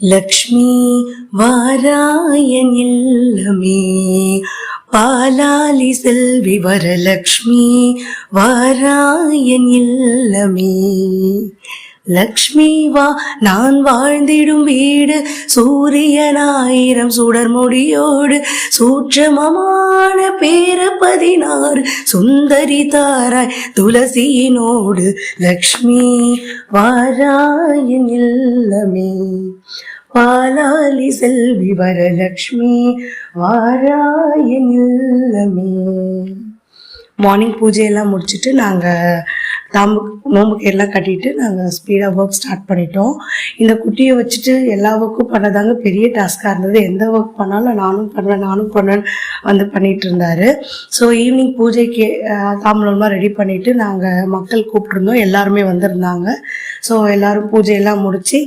லக்ஷ்மி வாராயன் இல்லமே பாலாலி செல்வி வரலக்ஷ்மி வாராயன் இல்லமே. லக்ஷ்மி வா நான் வாழ்ந்திடும் வீடு சூரியனாயிரம் சுடர் முடியோடு சூட்சமமான பேர 16 சுந்தரி தாராய் துளசியினோடு லக்ஷ்மி வாராயன் இல்லமே பாலாலி செல்வி வரலக்ஷ்மி வாராயன் இல்லமே. மார்னிங் பூஜையெல்லாம் முடிச்சுட்டு நாங்கள் நோம்புக்கு எல்லாம் கட்டிட்டு நாங்கள் ஸ்பீடாக ஒர்க் ஸ்டார்ட் பண்ணிட்டோம். இந்த குட்டியை வச்சுட்டு எல்லா ஒர்க்கும் பண்ணதாங்க பெரிய டாஸ்காக இருந்தது. எந்த ஒர்க் பண்ணாலும் நானும் பண்ணுவேன் பண்ணிகிட்டு இருந்தார். ஸோ ஈவினிங் பூஜைக்கு தாம்பூலமாக ரெடி பண்ணிவிட்டு நாங்கள் மக்கள் கூப்பிட்ருந்தோம். எல்லாருமே வந்திருந்தாங்க. ஸோ எல்லோரும் பூஜையெல்லாம் முடித்து